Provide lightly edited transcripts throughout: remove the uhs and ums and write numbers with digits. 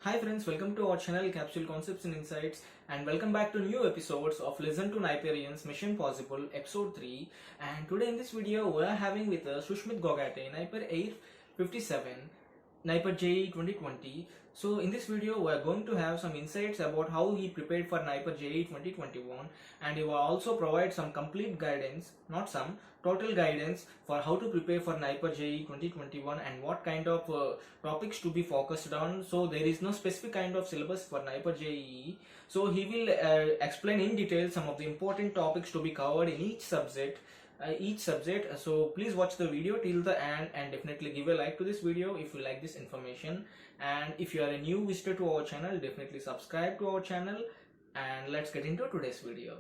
Hi friends, welcome to our channel Capsule Concepts and Insights, and welcome back to new episodes of Listen to Niperian's Mission Possible episode 3. And today in this video we are having with us Susmit Gogate, NIPER 857, NIPER JEE 2020. So in this video we are going to have some insights about how he prepared for NIPER JEE 2021, and he will also provide some complete guidance, not some, total guidance for how to prepare for NIPER JEE 2021 and what kind of topics to be focused on. So there is no specific kind of syllabus for NIPER JEE. So he will explain in detail some of the important topics to be covered in each subject. So please watch the video till the end and definitely give a like to this video if you like this information. And if you are a new visitor to our channel, definitely subscribe to our channel, and let's get into today's video.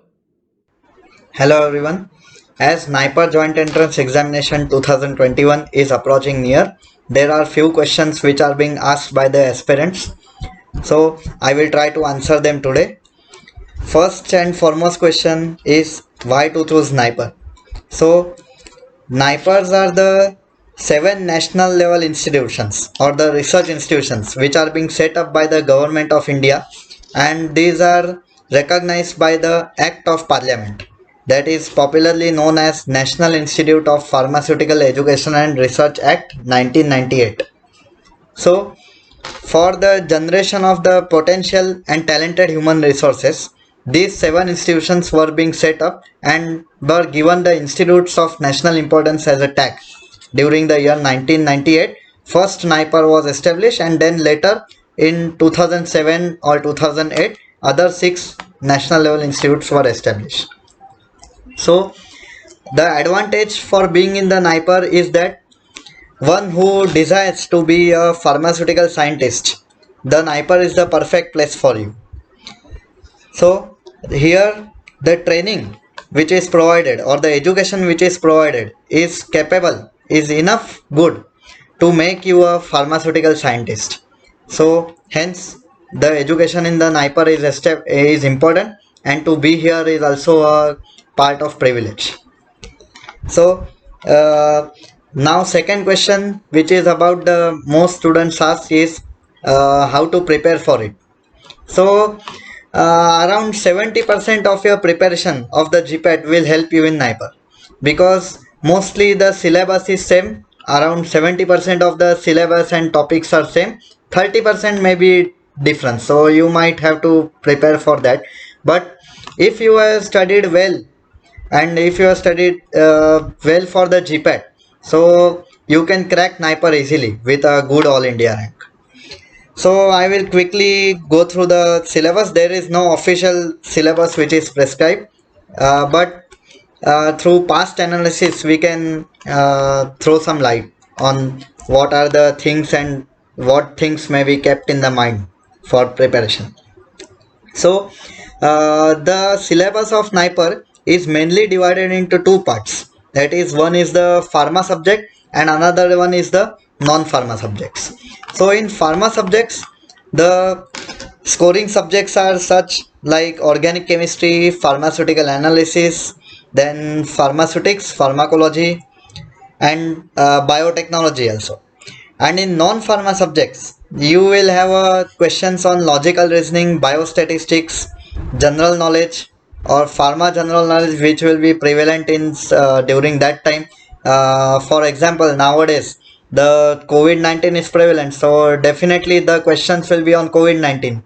Hello everyone. As NIPER Joint Entrance Examination 2021 is approaching near, there are few questions which are being asked by the aspirants. So I will try to answer them today. First and foremost question is why to choose NIPER. So NIPERs are the 7 national level institutions or the research institutions which are being set up by the government of India, and these are recognized by the Act of Parliament, that is popularly known as National Institute of Pharmaceutical Education and Research Act 1998. So for the generation of the potential and talented human resources, these 7 institutions were being set up and were given the institutes of national importance as a tag. During the year 1998, first NIPER was established, and then later in 2007 or 2008, other 6 national level institutes were established. So the advantage for being in the NIPER is that one who desires to be a pharmaceutical scientist, the NIPER is the perfect place for you. So here the training which is provided or the education which is provided is capable, is enough good to make you a pharmaceutical scientist. So hence the education in the NIPER is important, and to be here is also a part of privilege. So now second question which is about the most students ask is how to prepare for it. So around 70% of your preparation of the GPAT will help you in NIPER, because mostly the syllabus is same. Around 70% of the syllabus and topics are same. 30% may be different, so you might have to prepare for that. But if you have studied well, and if you have studied well for the GPAT, so you can crack NIPER easily with a good All India rank. So I will quickly go through the syllabus. There is no official syllabus which is prescribed, but through past analysis we can throw some light on what are the things and what things may be kept in the mind for preparation. So the syllabus of NIPER is mainly divided into 2 parts. That is, one is the pharma subject and another one is the non-pharma subjects. So in pharma subjects, the scoring subjects are such like organic chemistry, pharmaceutical analysis, then pharmaceutics, pharmacology, and biotechnology also. And in non-pharma subjects, you will have questions on logical reasoning, biostatistics, general knowledge, or pharma general knowledge, which will be prevalent in during that time. For example, nowadays the COVID-19 is prevalent, so definitely the questions will be on COVID-19.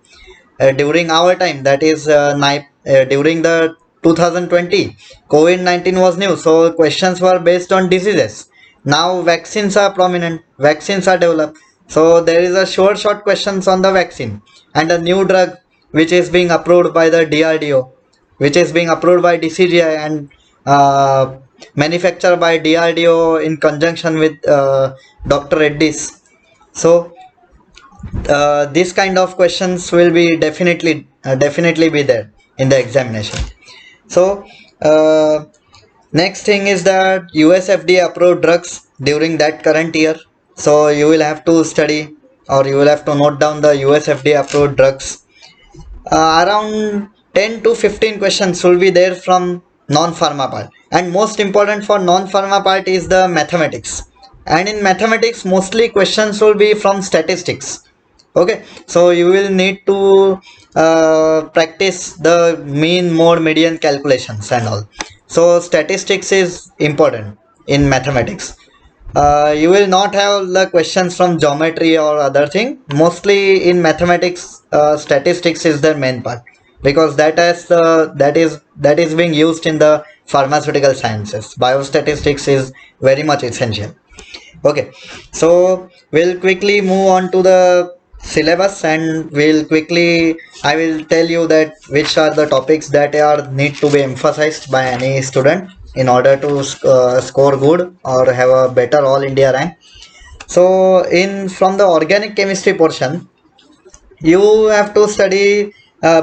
During our time, that is during the 2020, COVID-19 was new, so questions were based on diseases. Now vaccines are prominent, vaccines are developed, so there is a short questions on the vaccine and a new drug which is being approved by the DRDO, which is being approved by DCGI and manufactured by DRDO in conjunction with Dr. Reddy's. So this kind of questions will be definitely be there in the examination. So next thing is that US FDA approved drugs during that current year, so you will have to study or you will have to note down the US FDA approved drugs. Around 10 to 15 questions will be there from non-pharma part, and most important for non-pharma part is the mathematics. And in mathematics, mostly questions will be from statistics. Okay, so you will need to practice the mean mode median calculations and all. So statistics is important in mathematics. You will not have the questions from geometry or other thing. Mostly in mathematics, statistics is the main part, because that is being used in the pharmaceutical sciences. Biostatistics is very much essential. Okay, so we'll quickly move on to the syllabus, and I will tell you that which are the topics that are need to be emphasized by any student in order to score good or have a better all India rank. So in from the organic chemistry portion, you have to study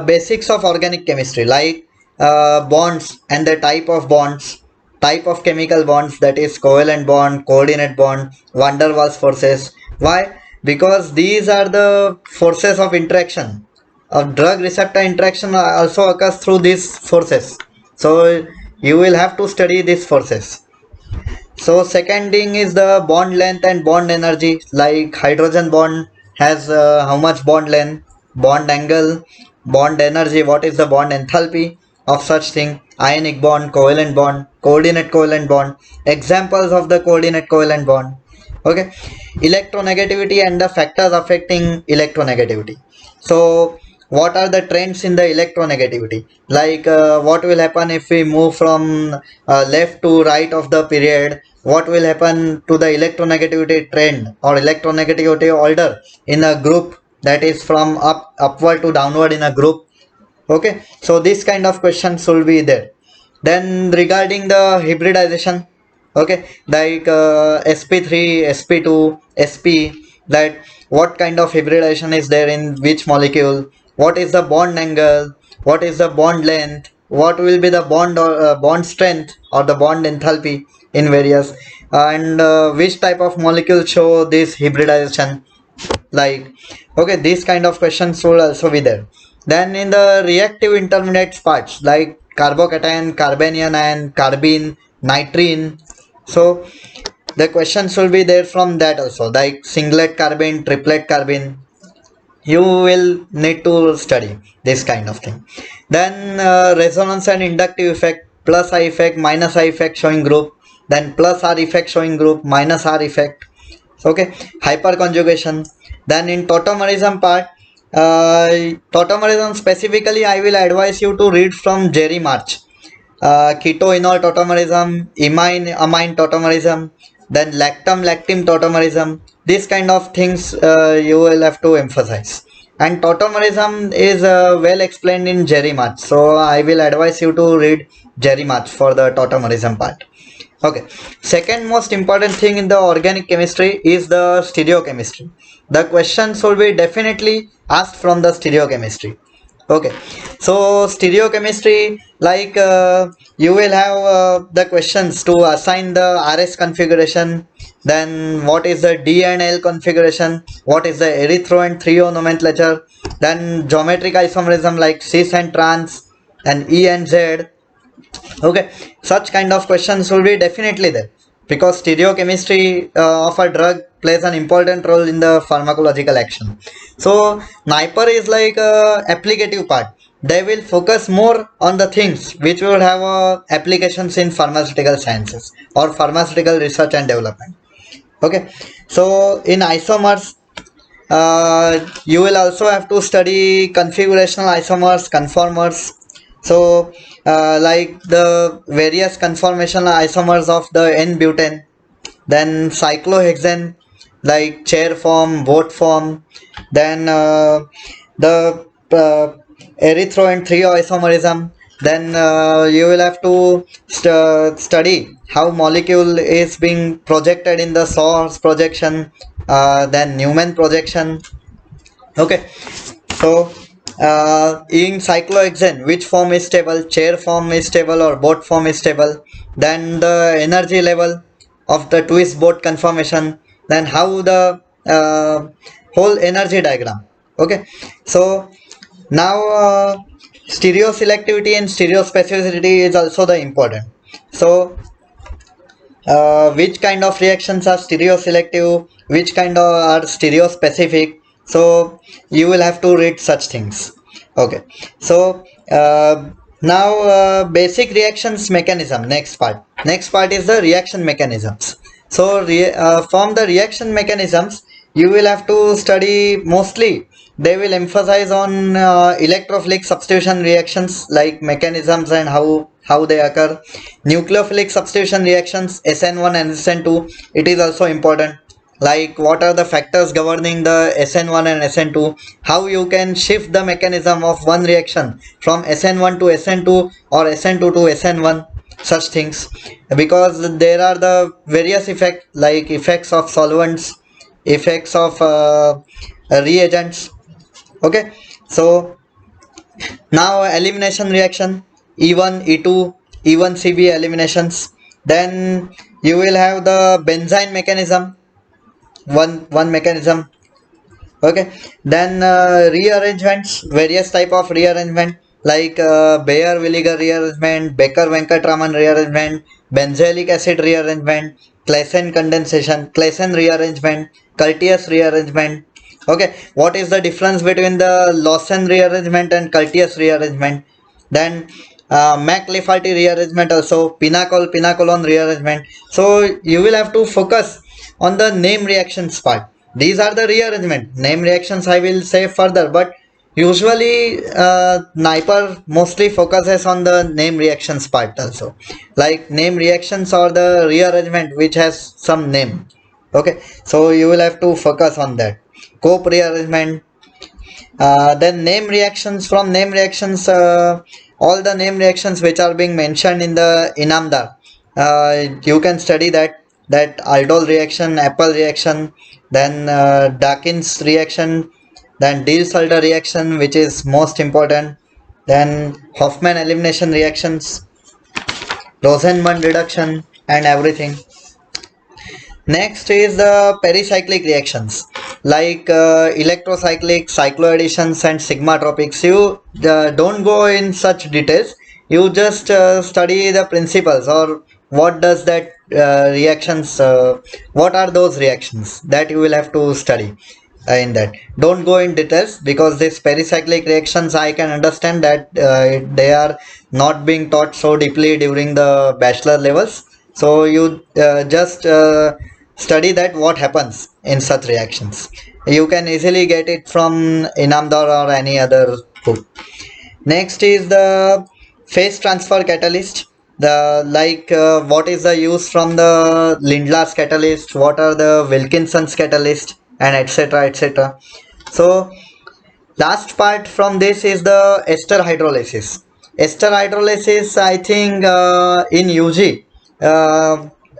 basics of organic chemistry, like bonds and the type of chemical bonds, that is covalent bond, coordinate bond, van der Waals forces. Why? Because these are the forces of interaction of drug receptor interaction also occurs through these forces. So you will have to study these forces. So second thing is the bond length and bond energy. Like hydrogen bond has how much bond length, bond angle, bond energy. What is the bond enthalpy of such thing? Ionic bond, covalent bond, coordinate covalent bond. Examples of the coordinate covalent bond. Okay, electronegativity and the factors affecting electronegativity. So what are the trends in the electronegativity? Like what will happen if we move from left to right of the period? What will happen to the electronegativity trend or electronegativity order in a group, that is from upward to downward in a group? Okay, so this kind of questions will be there. Then regarding the hybridization, okay, like sp3, sp2, sp, that what kind of hybridization is there in which molecule, what is the bond angle, what is the bond length, what will be the bond or bond strength or the bond enthalpy in various, and which type of molecule show this hybridization, like, okay, these kind of questions will also be there. Then in the reactive intermediates parts, like carbocation, carbanion, and carbene, nitrene, so the questions will be there from that also, like singlet carbene, triplet carbene. You will need to study this kind of thing. Then resonance and inductive effect, plus I effect, minus I effect showing group, then plus R effect showing group, minus R effect. Okay, hyperconjugation. Then in tautomerism part, tautomerism specifically I will advise you to read from Jerry March, ketoenol tautomerism, imine amine tautomerism, then lactam lactim tautomerism. These kind of things you will have to emphasize. And tautomerism is well explained in Jerry March, so I will advise you to read Jerry March for the tautomerism part. Okay, second most important thing in the organic chemistry is the stereochemistry. The questions will be definitely asked from the stereochemistry. Okay, so stereochemistry, like you will have the questions to assign the RS configuration, then what is the D and L configuration, what is the erythro and trio nomenclature, then geometric isomerism like cis and trans, and E and Z. Okay, such kind of questions will be definitely there, because stereochemistry of a drug plays an important role in the pharmacological action. So NIPER is like a applicative part. They will focus more on the things which will have applications in pharmaceutical sciences or pharmaceutical research and development. Okay, so in isomers, you will also have to study configurational isomers, conformers. So like the various conformational isomers of the n-butane, then cyclohexane, like chair form, boat form, then the erythro and trio isomerism. Then you will have to study how molecule is being projected in the source projection, then Newman projection. Okay, so in cyclohexane, which form is stable, chair form is stable or boat form is stable, then the energy level of the twist boat conformation, then how the whole energy diagram. Okay, so now stereo selectivity and stereo specificity is also the important. So which kind of reactions are stereo selective, which kind of are stereo specific, So you will have to read such things. Okay, so now basic reactions mechanism. Next part is the reaction mechanisms. So from the reaction mechanisms you will have to study, mostly they will emphasize on electrophilic substitution reactions, like mechanisms and how they occur. Nucleophilic substitution reactions, SN1 and SN2, it is also important, like what are the factors governing the SN1 and SN2, how you can shift the mechanism of one reaction from SN1 to SN2 or SN2 to SN1, such things, because there are the various effects, like effects of solvents, effects of reagents. Okay, so now elimination reaction, E1, E2, E1CB eliminations. Then you will have the benzene mechanism, one mechanism. Okay, then rearrangements, various type of rearrangement, like Bayer Villiger rearrangement, Becker Venkatraman rearrangement, benzoic acid rearrangement, Claisen condensation, Claisen rearrangement, Curtius rearrangement. Okay, what is the difference between the Lawson rearrangement and Curtius rearrangement? Then McLafferty rearrangement, also pinacolon rearrangement. So you will have to focus on the name reactions part. These are the rearrangement. Name reactions I will say further, but usually NIPER mostly focuses on the name reactions part also. Like name reactions or the rearrangement which has some name. Okay, so you will have to focus on that. Cope rearrangement, then name reactions. From name reactions, all the name reactions which are being mentioned in the Inamdar, you can study that aldol reaction, apple reaction, then Dawkins reaction, then Diels-Alder reaction, which is most important, then Hoffman elimination reactions, Rosenmund reduction, and everything. Next is the pericyclic reactions, like electrocyclic, cycloadditions, and sigmatropics. You don't go in such details. You just study the principles, or what does that reactions, what are those reactions that you will have to study in that. Don't go in details, because these pericyclic reactions I can understand that they are not being taught so deeply during the bachelor levels. So you just study that what happens in such reactions. You can easily get it from Inamdar or any other book. Next is the phase transfer catalyst. The like what is the use from the Lindlar's catalyst, what are the Wilkinson's catalyst, and etc etc. So last part from this is the ester hydrolysis. Ester hydrolysis, I think in UG,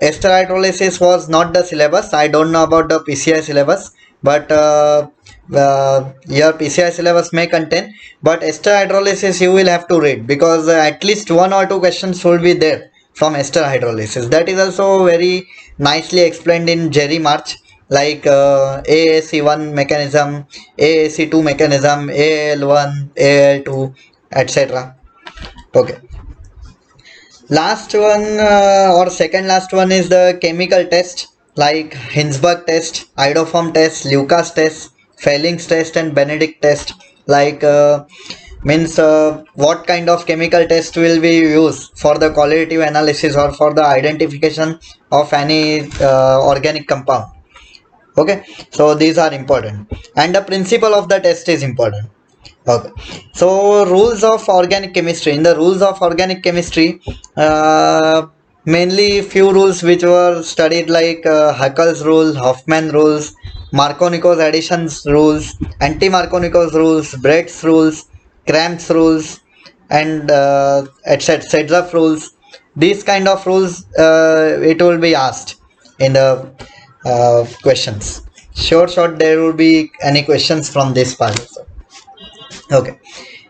ester hydrolysis was not the syllabus. I don't know about the PCI syllabus, but your PCI syllabus may contain. But ester hydrolysis you will have to read, because at least one or two questions will be there from ester hydrolysis. That is also very nicely explained in Jerry March, like AAC1 mechanism, AAC2 mechanism, AL1, AL2, etc. Okay. Last one, or second last one, is the chemical test, like Hinsberg test, iodoform test, Lucas test, Fehling's test, and Benedict test. Like means what kind of chemical test will we use for the qualitative analysis or for the identification of any organic compound. Okay, so these are important, and the principle of the test is important. Okay, so rules of organic chemistry. In the rules of organic chemistry, mainly few rules which were studied, like Huckel's rule, Hoffman rules, Markovnikov's additions rules, anti-Markovnikov's rules, Brett's rules, Cramp's rules, and etc. rules. These kind of rules, it will be asked in the questions. Short, there will be any questions from this part also. Okay,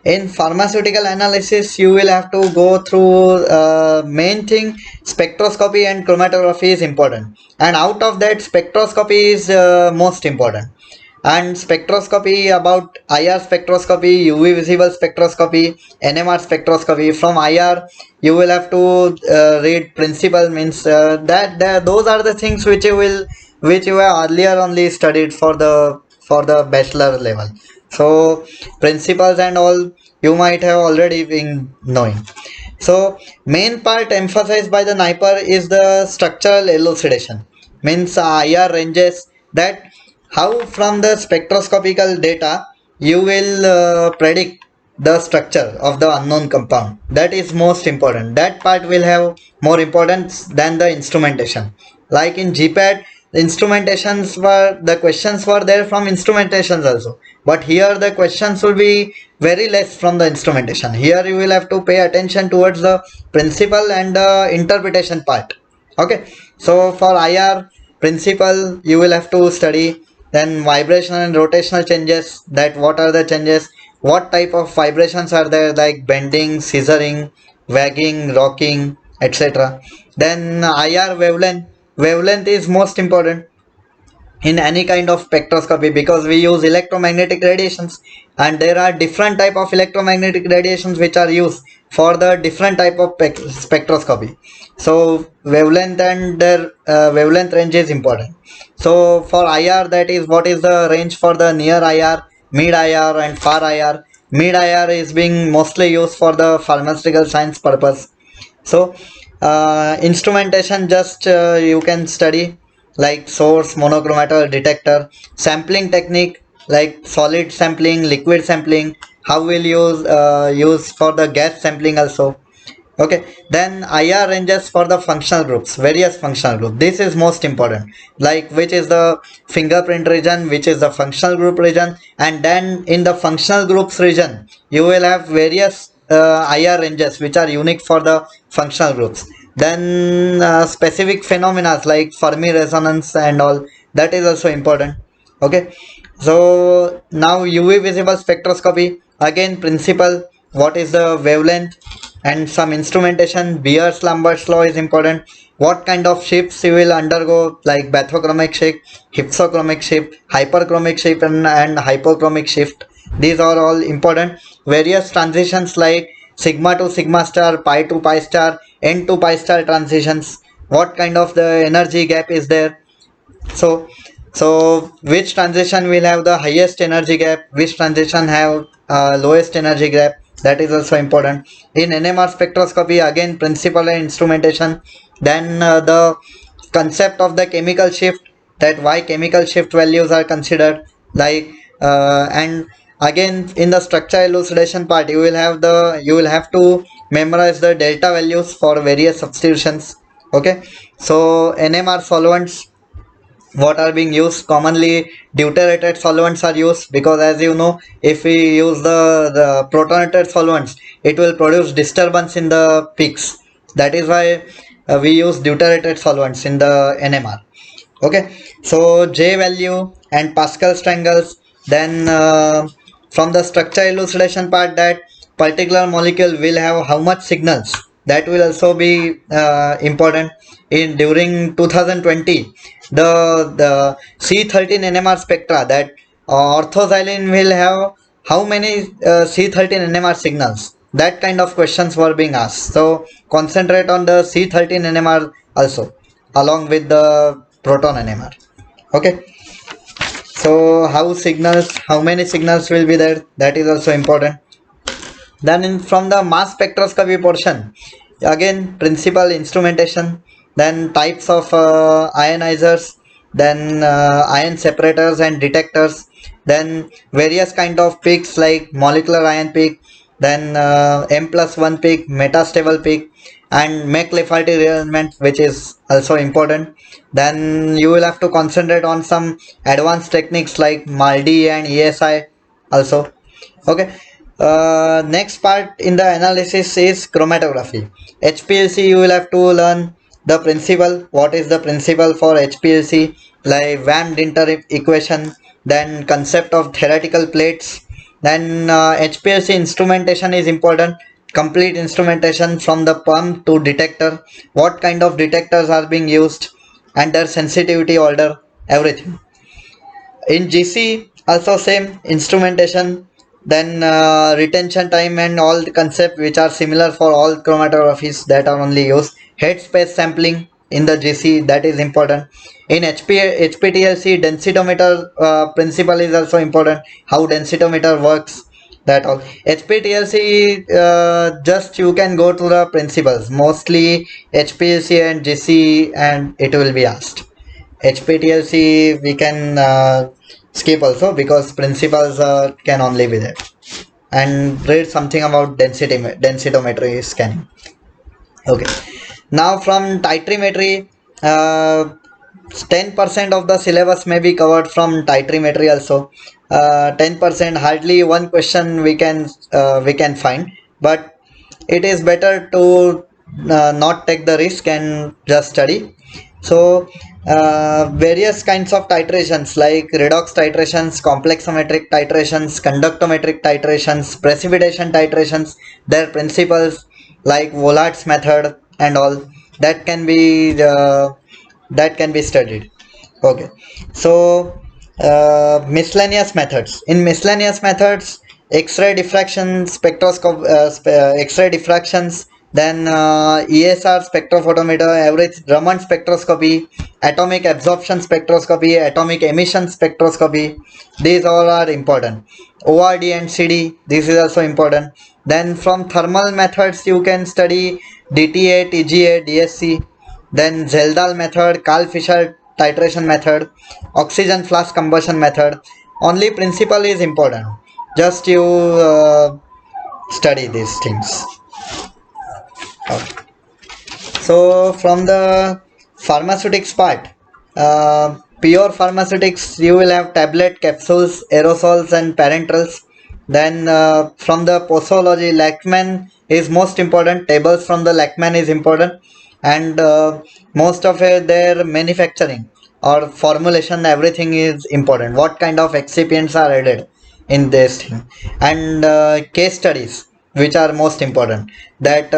in pharmaceutical analysis you will have to go through main thing, spectroscopy and chromatography is important, and out of that spectroscopy is most important. And spectroscopy, about IR spectroscopy, UV visible spectroscopy, NMR spectroscopy. From IR you will have to read principle, means those are the things which you have earlier only studied for the for the bachelor level. So principles and all you might have already been knowing. So main part emphasized by the NIPER is the structural elucidation. Means IR ranges that how from the spectroscopical data you will predict the structure of the unknown compound. That is most important. That part will have more importance than the instrumentation. Like in GPAT, the instrumentations were the questions were there from instrumentations also, but here the questions will be very less from the instrumentation. Here you will have to pay attention towards the principle and the interpretation part. Okay, so for IR principle you will have to study, then vibration and rotational changes, that what are the changes, what type of vibrations are there, like bending, scissoring, wagging, rocking, etc. Then IR wavelength is most important in any kind of spectroscopy, because we use electromagnetic radiations, and there are different type of electromagnetic radiations which are used for the different type of spectroscopy. So wavelength and their wavelength range is important. So for IR, that is what is the range for the near IR, mid IR and far IR. Mid IR is being mostly used for the pharmaceutical science purpose. So instrumentation, just you can study like source, monochromator, detector, sampling technique like solid sampling, liquid sampling, how will use for the gas sampling also. Okay, then IR ranges for the functional groups, various functional groups. This is most important, like which is the fingerprint region, which is the functional group region, and then in the functional groups region you will have various IR ranges which are unique for the functional groups. Then specific phenomena like Fermi resonance and all, that is also important. Okay, so now UV visible spectroscopy, again principle, what is the wavelength, and some instrumentation. Beer's Lambert's law is important. What kind of shifts you will undergo, like bathochromic shift, hypsochromic shift, hyperchromic shift, and hypochromic shift. These are all important. Various transitions like sigma to sigma star, pi to pi star, n to pi star transitions. What kind of the energy gap is there? So which transition will have the highest energy gap, which transition have lowest energy gap, that is also important. In NMR spectroscopy, again principle and instrumentation. Then the concept of the chemical shift, that why chemical shift values are considered, like and again in the structure elucidation part you will have to memorize the delta values for various substitutions. Okay, so NMR solvents, what are being used commonly, deuterated solvents are used, because as you know, if we use the protonated solvents, it will produce disturbance in the peaks. That is why we use deuterated solvents in the NMR. Okay, so J value and Pascal strangles. Then from the structure elucidation part, that particular molecule will have how much signals, that will also be important. In during 2020, the C13 NMR spectra, that orthoxylene will have how many C13 NMR signals, that kind of questions were being asked. So concentrate on the C13 NMR also, along with the proton NMR. Okay, so how many signals will be there, that is also important. Then from the mass spectroscopy portion, again principal, instrumentation, then types of ionizers, then ion separators and detectors, then various kind of peaks like molecular ion peak, then M+1 peak, metastable peak, and McLafferty rearrangement, which is also important. Then you will have to concentrate on some advanced techniques like MALDI and ESI also. Okay, next part in the analysis is chromatography. HPLC, you will have to learn the principle. What is the principle for HPLC? Like Van Dinter equation, then concept of theoretical plates. Then HPLC instrumentation is important. Complete instrumentation from the pump to detector. What kind of detectors are being used, and their sensitivity order, everything. In GC also same instrumentation, then retention time and all the concept which are similar for all chromatographies that are only used. Head space sampling, in the GC, that is important. In HPTLC, densitometer principle is also important, how densitometer works, that all. HPTLC, just you can go to the principles, mostly HPLC and GC, and it will be asked. HPTLC we can skip also, because principles can only be there, and read something about densitometry scanning. Okay, now from titrimetry, 10% of the syllabus may be covered from titrimetry also. 10%, hardly one question we can find, but it is better to not take the risk and just study. So various kinds of titrations like redox titrations, complexometric titrations, conductometric titrations, precipitation titrations, their principles like Vollard's method and all, that can be studied. Okay, so miscellaneous methods. In miscellaneous methods, X-ray diffraction, X-ray diffractions, then ESR spectrophotometer, average Raman spectroscopy, atomic absorption spectroscopy, atomic emission spectroscopy. These all are important. ORD and CD, this is also important. Then from thermal methods, you can study DTA, TGA, DSC. Then Zeldal method, Carl Fisher titration method, oxygen flask combustion method. Only principle is important. Just you study these things. Okay. So from the pharmaceutics part, pure pharmaceutics, you will have tablet, capsules, aerosols and parenterals. Then from the posology, Lachman is most important. Tables from the Lachman is important, and most of their manufacturing or formulation, everything is important. What kind of excipients are added in this thing, and case studies, which are most important. That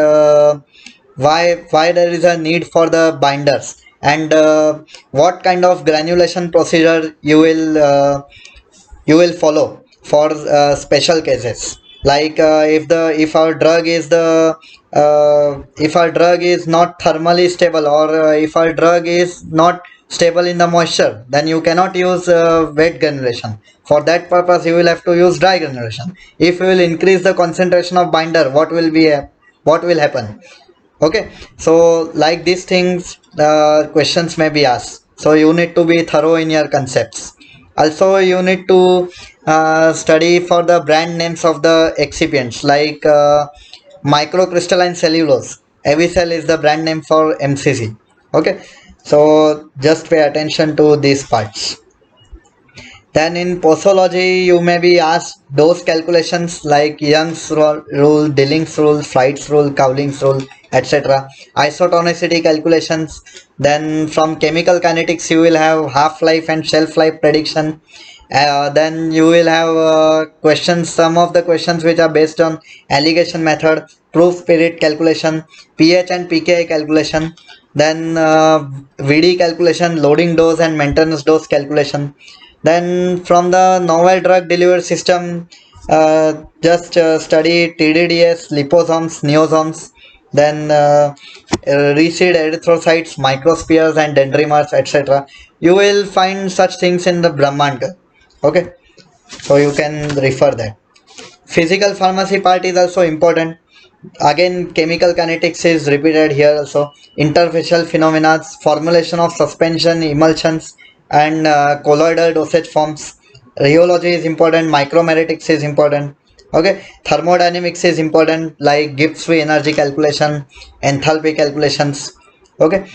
why there is a need for the binders, and what kind of granulation procedure you will follow for special cases, like if our drug is the if our drug is not thermally stable, or if our drug is not stable in the moisture, then you cannot use wet granulation. For that purpose you will have to use dry granulation. If you will increase the concentration of binder, what will happen? Okay, so like these things, questions may be asked, so you need to be thorough in your concepts. Also you need to study for the brand names of the excipients, like microcrystalline cellulose, Avicel is the brand name for MCC. Okay, so just pay attention to these parts. Then in posology, you may be asked those calculations like Young's rule, Dilling's rule, Flight's rule, Cowling's rule, etc. Isotonicity calculations. Then from chemical kinetics, you will have half-life and shelf-life prediction. Then you will have questions, some of the questions which are based on alligation method, proof period calculation, pH and pKa calculation. Then VD calculation, loading dose and maintenance dose calculation. Then from the novel drug delivery system, just study TDDS, liposomes, neosomes, then reseed erythrocytes, microspheres and dendrimers, etc. You will find such things in the Brahmanda. Okay, so you can refer that. Physical pharmacy part is also important. Again, chemical kinetics is repeated here also. Interfacial phenomena, formulation of suspension, emulsions, and colloidal dosage forms. Rheology is important. Micromeritics is important. Okay, thermodynamics is important, like Gibbs free energy calculation, enthalpy calculations. Okay,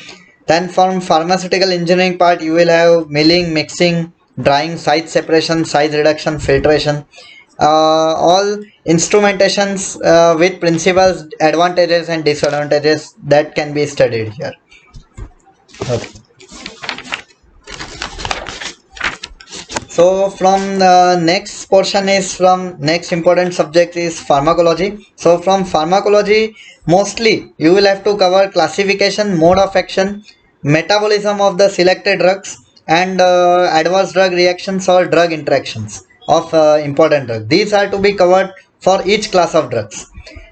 then from pharmaceutical engineering part, you will have milling, mixing, drying, size separation, size reduction, filtration. All instrumentations with principles, advantages and disadvantages, that can be studied here. Okay. So from the next portion is from next important subject is pharmacology. So from pharmacology, mostly you will have to cover classification, mode of action, metabolism of the selected drugs, and adverse drug reactions or drug interactions of important drug. These are to be covered for each class of drugs.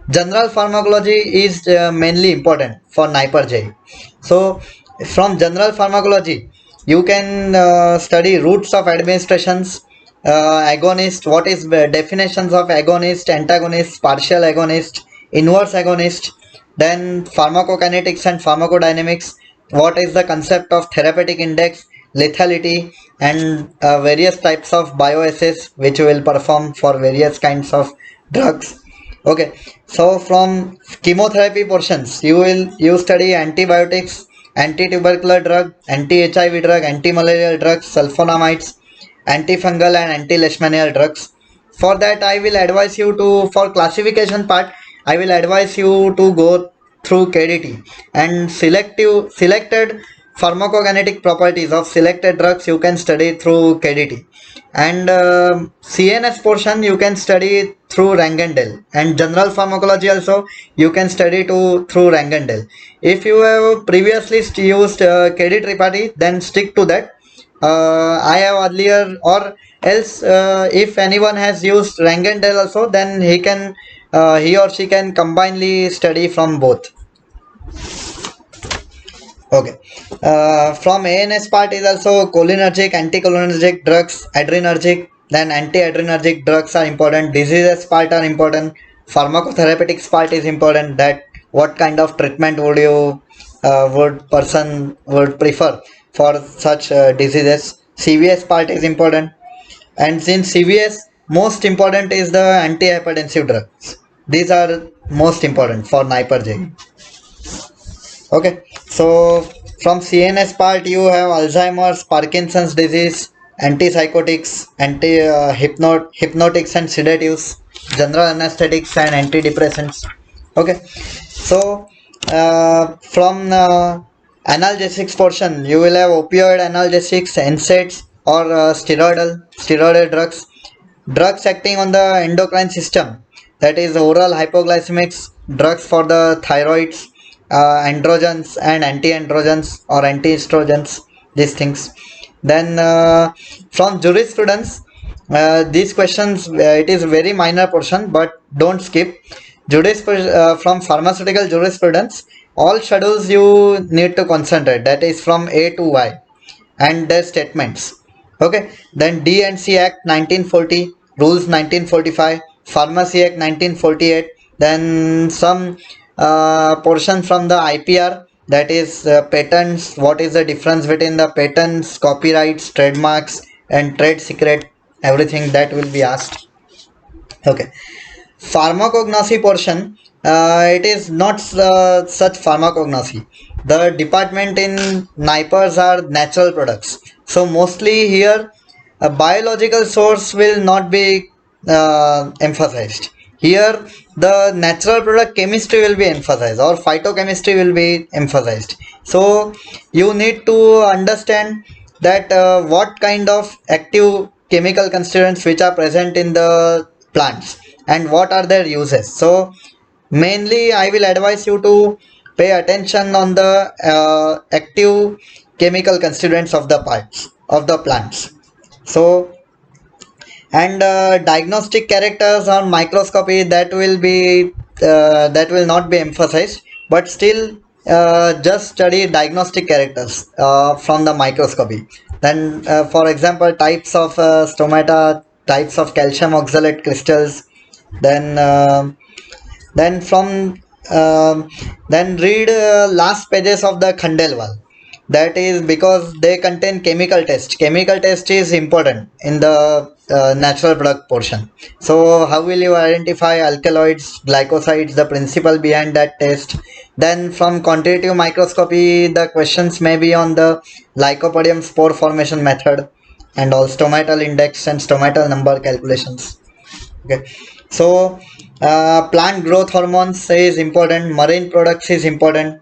General pharmacology is mainly important for NIPER J. So from general pharmacology, you can study routes of administrations, agonist, what is the definitions of agonist, antagonist, partial agonist, inverse agonist, then pharmacokinetics and pharmacodynamics, what is the concept of therapeutic index, lethality, and various types of bioassays which we will perform for various kinds of drugs. Okay, so from chemotherapy portions, you study antibiotics, anti-tubercular drug, anti-HIV drug, anti-malarial drugs, sulfonamides, antifungal and anti-leishmanial drugs. For that, I will advise you to, for classification part, I will advise you to go through KDT and selected pharmacokinetic properties of selected drugs you can study through KDT, and CNS portion you can study through Rangendale, and general pharmacology also you can study through Rangendale. If you have previously used KD Tripathi, then stick to that. I have earlier, or else if anyone has used Rangendale also, then he or she can combinedly study from both. Okay. From ANS part is also cholinergic, anticholinergic drugs, adrenergic, then anti-adrenergic drugs are important. Diseases part are important. Pharmacotherapeutics part is important. That what kind of treatment would person would prefer for such diseases. CVS part is important. And since CVS, most important is the antihypertensive drugs. These are most important for NIPER. Okay, so from CNS part, you have Alzheimer's, Parkinson's disease, antipsychotics, hypnotics and sedatives, general anesthetics and antidepressants. Okay, so from analgesics portion, you will have opioid analgesics, NSAIDs, or steroidal drugs, drugs acting on the endocrine system, that is oral hypoglycemics, drugs for the thyroids, androgens and anti-androgens or anti-estrogens, these things. Then from jurisprudence, these questions, it is very minor portion, but don't skip. From pharmaceutical jurisprudence, all schedules you need to concentrate, that is from A to Y, and their statements. Okay, then D and C Act 1940, Rules 1945, Pharmacy Act 1948, then some portion from the IPR, that is patents, what is the difference between the patents, copyrights, trademarks, and trade secret, everything that will be asked. Okay, pharmacognosy portion, it is not such pharmacognosy. The department in NIPERs are natural products, so mostly here a biological source will not be emphasized. Here the natural product chemistry will be emphasized, or phytochemistry will be emphasized. So you need to understand that what kind of active chemical constituents which are present in the plants and what are their uses. So mainly I will advise you to pay attention on the active chemical constituents of the parts of the plants. So, and diagnostic characters on microscopy, that will not be emphasized, but still just study diagnostic characters from the microscopy. Then for example, types of stomata, types of calcium oxalate crystals, then from um, then read last pages of the Khandelwal. That is because they contain chemical test. Chemical test is important in the natural product portion. So how will you identify alkaloids, glycosides, the principle behind that test? Then from quantitative microscopy, the questions may be on the Lycopodium spore formation method, and all stomatal index and stomatal number calculations. Okay, so plant growth hormones is important, marine products is important,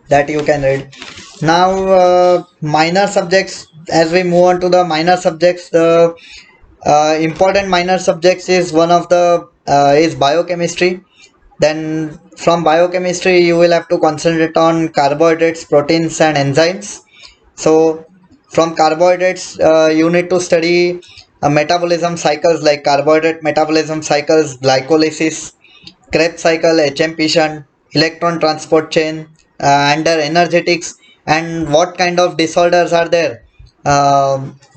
that you can read. Now minor subjects, as we move on to the minor subjects, the important minor subjects is one of the is biochemistry. Then from biochemistry you will have to concentrate on carbohydrates, proteins and enzymes. So from carbohydrates, you need to study metabolism cycles like carbohydrate metabolism cycles, glycolysis, Krebs cycle, HMP shunt, electron transport chain, under energetics, and what kind of disorders are there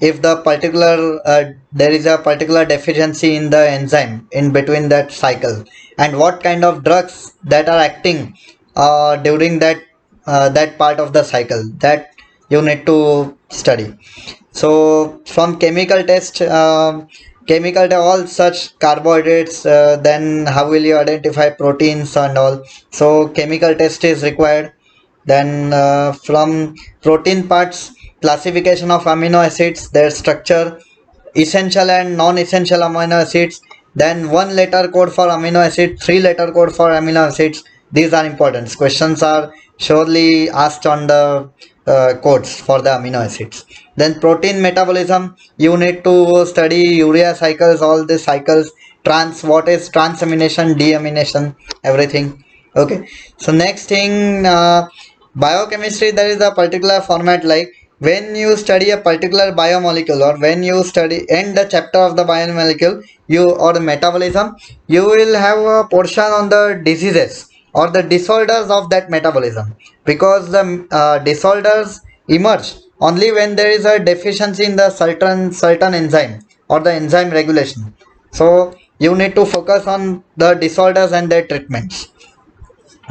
if the particular there is a particular deficiency in the enzyme in between that cycle, and what kind of drugs that are acting during that part of the cycle that you need to study. So from chemical test, all such carbohydrates, then how will you identify proteins and all? So chemical test is required. Then from protein parts, classification of amino acids, their structure, essential and non-essential amino acids, then one letter code for amino acid, three letter code for amino acids. These are important. Questions are surely asked on the codes for the amino acids. Then protein metabolism, you need to study urea cycles, all the cycles, what is transamination, deamination, everything. Okay, so next thing, biochemistry, there is a particular format, like when you study a particular biomolecule, or when you study end the chapter of the biomolecule, you or the metabolism, you will have a portion on the diseases or the disorders of that metabolism, because the disorders emerge only when there is a deficiency in the certain enzyme or the enzyme regulation. So you need to focus on the disorders and their treatments.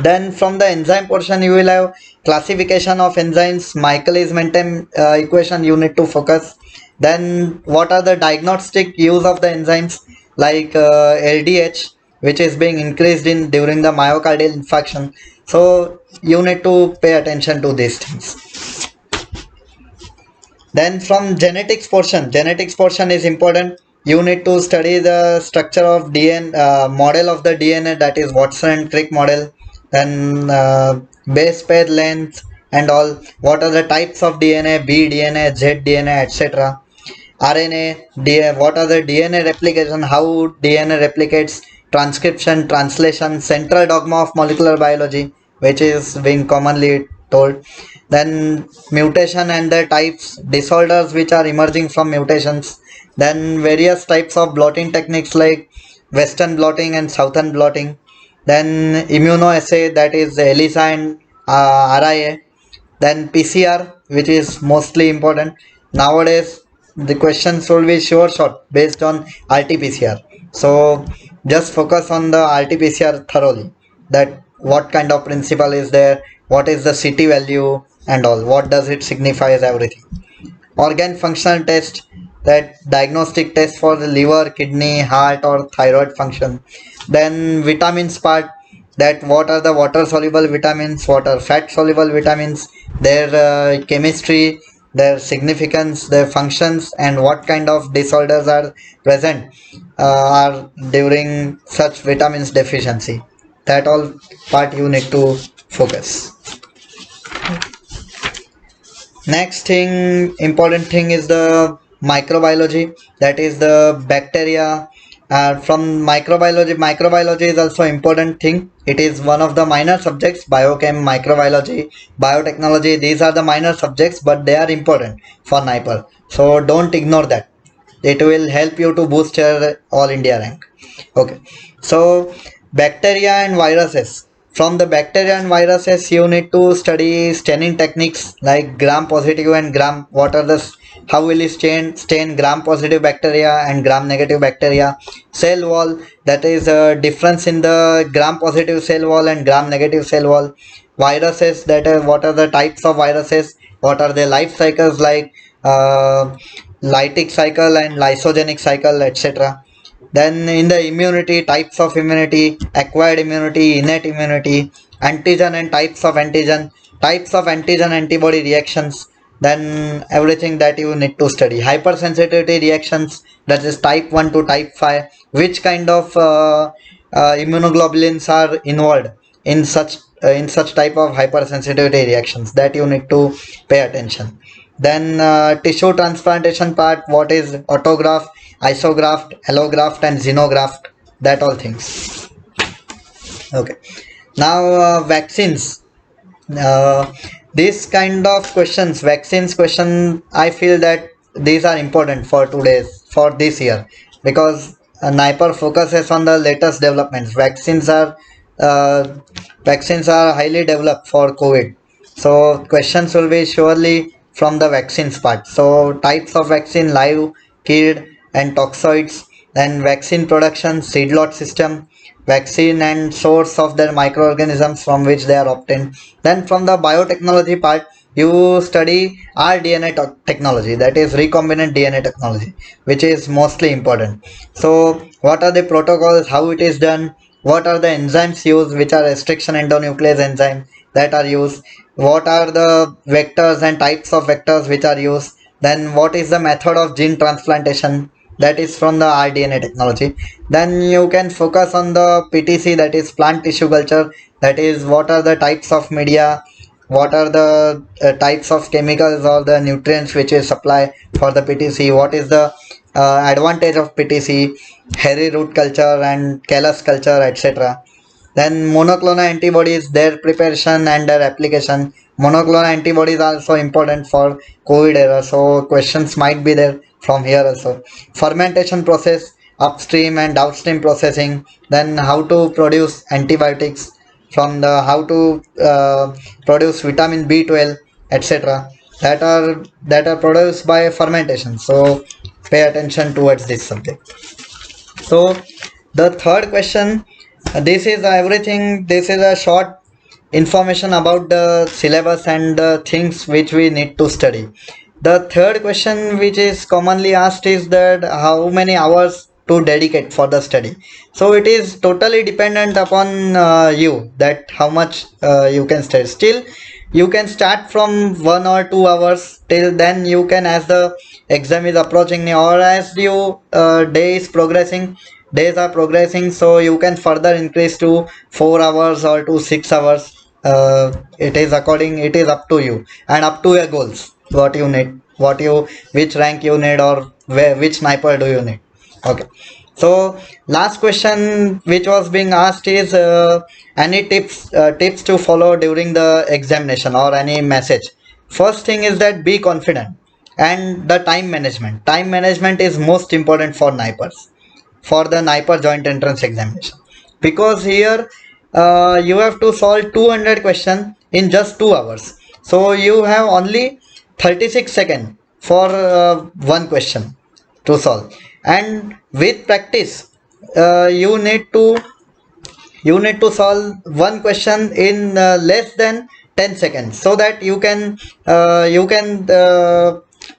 Then from the enzyme portion, you will have classification of enzymes, Michaelis Menten equation you need to focus. Then what are the diagnostic use of the enzymes, like LDH, which is being increased in during the myocardial infarction. So you need to pay attention to these things. Then from genetics portion is important. You need to study the structure of DNA, model of the DNA, that is Watson and Crick model. Then base pair length and all. What are the types of DNA? B DNA, Z DNA, etc. RNA, what are the DNA replication, how DNA replicates, transcription, translation, central dogma of molecular biology, which is being commonly told. Then mutation and the types, disorders which are emerging from mutations. Then various types of blotting techniques like Western blotting and Southern blotting. Then immunoassay, that is ELISA and RIA. Then PCR, which is mostly important nowadays. The questions will be sure short based on RT-PCR. So just focus on the RT-PCR thoroughly, that what kind of principle is there, what is the CT value and all, what does it signifies, everything. Organ functional test, that diagnostic test for the liver, kidney, heart or thyroid function. Then vitamins part, that what are the water soluble vitamins, what are fat soluble vitamins, their chemistry, their significance, their functions, and what kind of disorders are present are during such vitamins deficiency. That all part you need to focus. Next thing, important thing is the microbiology, that is the bacteria. From microbiology is also important thing. It is one of the minor subjects, biochem, microbiology, biotechnology. These are the minor subjects, but they are important for NIPER. So don't ignore that. It will help you to boost your all India rank. Okay, so bacteria and viruses. From the bacteria and viruses, you need to study staining techniques like gram positive and gram. What are the, how will you stain gram positive bacteria and gram negative bacteria? Cell wall, that is a difference in the gram positive cell wall and gram negative cell wall. Viruses, that are what are the types of viruses, what are their life cycles, like lytic cycle and lysogenic cycle, etc. Then in the immunity, types of immunity, acquired immunity, innate immunity, antigen and types of antigen antibody reactions. Then everything that you need to study. Hypersensitivity reactions, that is type 1 to type 5. Which kind of immunoglobulins are involved in such type of hypersensitivity reactions, that you need to pay attention. Then tissue transplantation part, what is autograft, isograft, allograft and xenograft, that all things. Okay, now vaccines. uh, this kind of questions, vaccines question, I feel that these are important for today's, for this year, because NIPER focuses on the latest developments. Vaccines are uh, vaccines are highly developed for COVID. So questions will be surely from the vaccines part. So types of vaccine: live, killed, and toxoids. Then vaccine production, seedlot system, vaccine and source of their microorganisms from which they are obtained. Then from the biotechnology part, you study rDNA technology, that is recombinant DNA technology, which is mostly important. So what are the protocols, how it is done, what are the enzymes used, which are restriction endonuclease enzyme that are used, what are the vectors and types of vectors which are used, then what is the method of gene transplantation, that is from the rDNA technology. Then you can focus on the PTC, that is plant tissue culture, that is what are the types of media, what are the types of chemicals or the nutrients which is supply for the PTC, what is the advantage of PTC, hairy root culture and callus culture, etc. Then monoclonal antibodies, their preparation and their application. Monoclonal antibodies are also important for COVID era, so questions might be there from here also. Fermentation process, upstream and downstream processing. Then how to produce antibiotics, from the how to produce vitamin B12, etc. That are produced by fermentation. So pay attention towards this subject. So the third question, this is everything. This is a short information about the syllabus and the things which we need to study. The third question which is commonly asked is that how many hours to dedicate for the study. So it is totally dependent upon you, that how much you can study. Still you can start from 1 or 2 hours, till then you can, as the exam is approaching or as you days are progressing, so you can further increase to 4 hours or to 6 hours. It is up to you and up to your goals, what you need, which rank you need, or which sniper do you need. Okay. So last question which was being asked is any tips to follow during the examination, or any message. First thing is that be confident, and the time management is most important for NIPERs, for the NIPER joint entrance examination, because here you have to solve 200 questions in just 2 hours. So you have only 36 seconds for one question to solve, and with practice you need to solve one question in less than 10 seconds, so that you can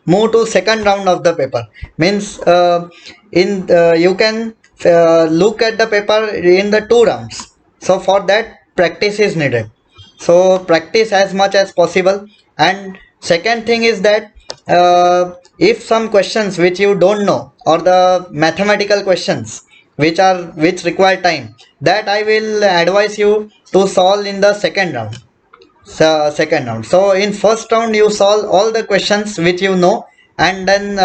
move to second round of the paper. Means in you can look at the paper in the 2 rounds. So for that, practice is needed. So practice as much as possible. And second thing is that if some questions which you don't know, or the mathematical questions which require time, that I will advise you to solve in the second round. So in first round you solve all the questions which you know, and then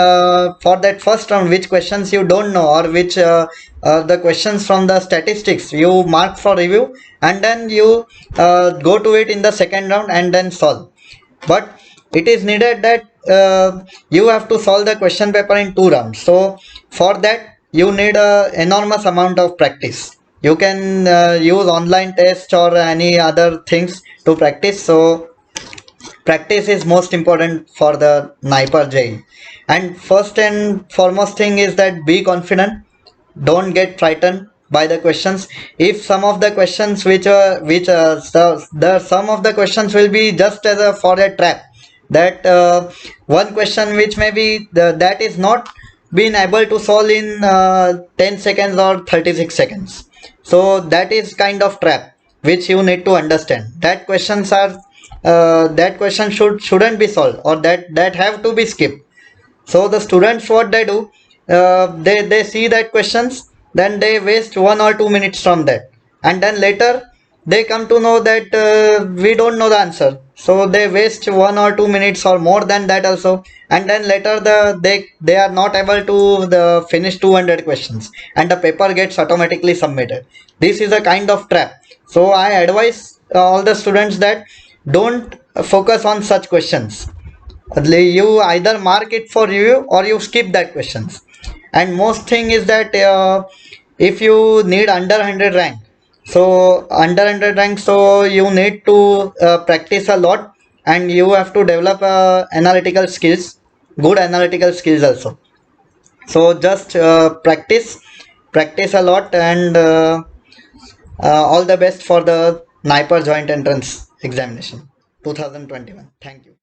for that first round, which questions you don't know, or which the questions from the statistics you mark for review, and then you go to it in the second round and then solve. But it is needed that you have to solve the question paper in 2 rounds. So for that you need a enormous amount of practice. You can use online tests or any other things to practice. So practice is most important for the NIPER JEE. And first and foremost thing is that be confident, don't get frightened by the questions. If some of the questions the some of the questions will be just as a for a trap, that one question which may be that is not been able to solve in 10 seconds or 36 seconds. So that is kind of trap which you need to understand. That question shouldn't be solved, or that have to be skipped. So the students, what they do, they see that questions, then they waste 1 or 2 minutes from that, and then later they come to know that we don't know the answer. So they waste 1 or 2 minutes or more than that also, and then later they are not able to finish 200 questions, and the paper gets automatically submitted. This is a kind of trap. So I advise all the students that don't focus on such questions. You either mark it for review or you skip that questions. And most thing is that if you need under 100 rank, So under rank, so you need to practice a lot, and you have to develop analytical skills, good analytical skills also. So just practice a lot, and all the best for the NIPER joint entrance examination 2021. Thank you.